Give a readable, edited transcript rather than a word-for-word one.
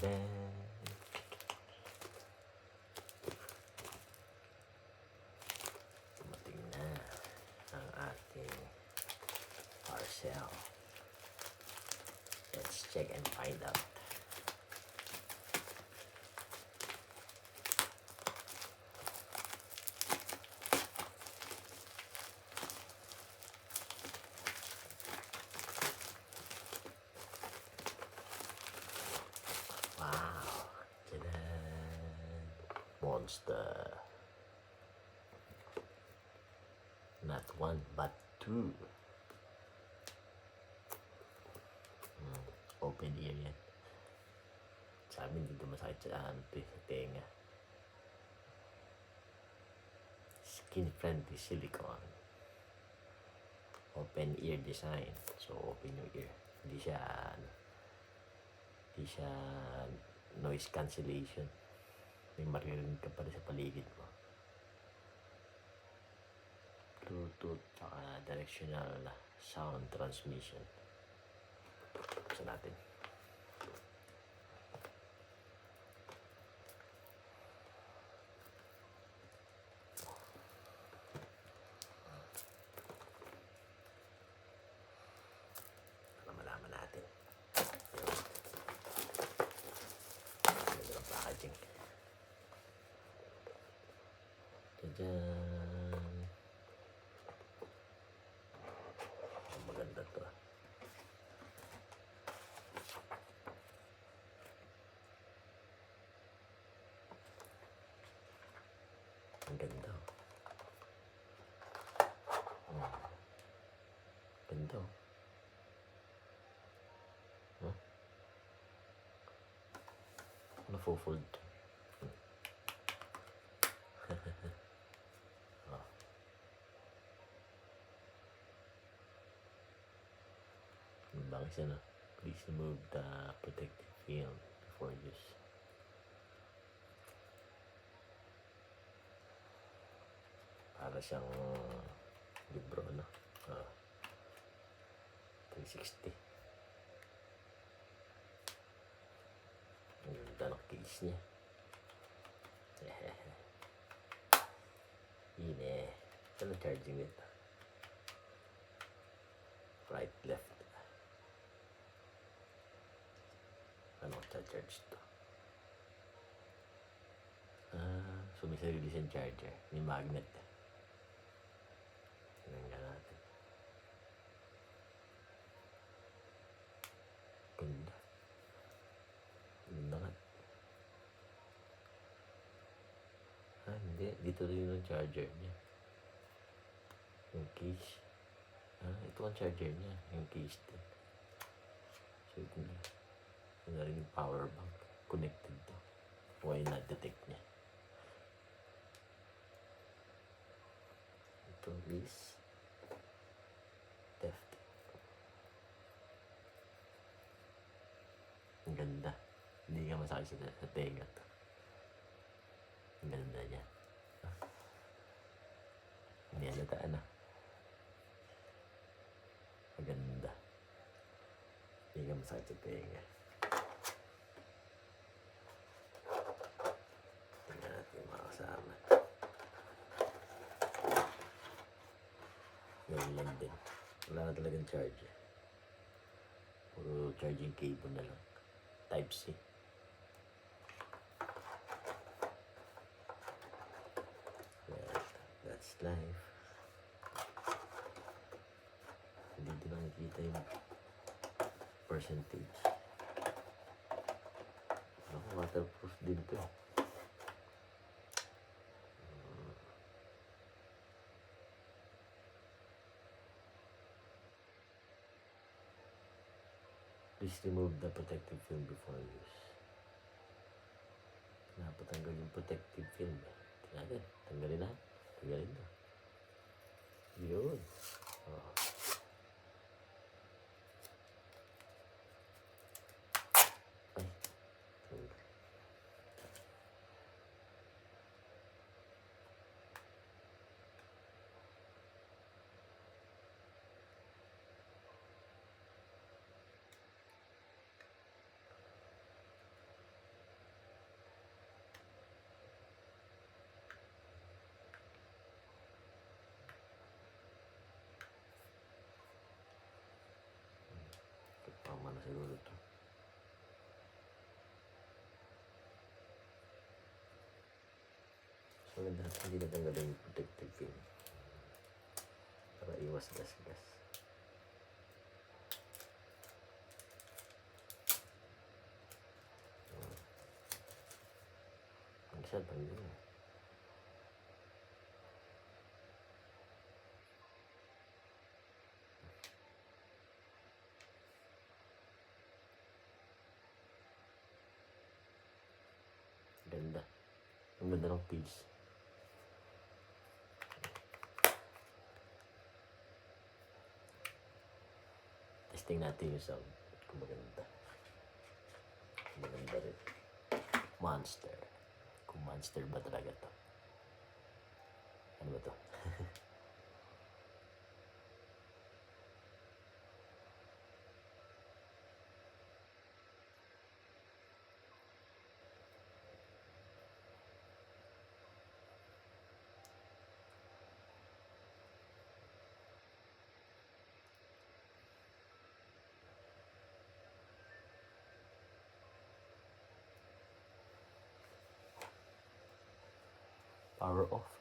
Tadaan! Dumating na ang ating parcel. Let's check and find out. Wow! Tadaan! Monster! Not one, but two. Open ear yan. Sa amin dito masakit sa tenga. Skin friendly silicone. Open ear design. So open your ear. Hindi siya noise cancellation. May maririnig ka pa rin sa paligid mo. Bluetooth directional sound transmission. Buksan natin. Para malaman natin. Ito ang packaging. Tadaan! Maganda to. Ang ganda. Ganda. Huh? Nafufold. Oh. Bangis na. Please remove the protective film before use. Para siyang libro, no? 360. Ang ganda ng case niya. Yun eh. Ito na charging nito. Right, left. Ano ko charge ito? So may sarili siyang charger. May magnet. Tingnan natin. Ganda. Ganda nga. Hindi. Dito rin yung charger niya. Yung case. Ito ang charger niya. Yung case din. So ito na. Ito na rin yung power bank. Connected to. Why not detect niya? Ito is theft. Ang ganda. Hindi ka masakit sa tenga to. Ang ganda niya. Hindi halataan na. Ang ganda. Hindi ka masakit sa tenga. Tingnan natin yung mga kasama. Ganyan lang din. Wala na talagang charger. Puro charging cable na lang. Type-C. Well, that's life. Hindi din nakikita yung percentage. Waterproof din to. Please remove the protective film before use. Napatanggal yung protective film. Tingnan, tanggalin na. Tanggalin na. Yun. Oh. Ay. siguro to. So, hindi natanggalin yung protective film para iwas gas-gas. Ang isa, tanggalin. Ganda. Ang ganda ng case. Testing natin yung sound. Kung maganda. Maganda rin. Monster. Kung monster ba talaga to? Ano ba to? Power off.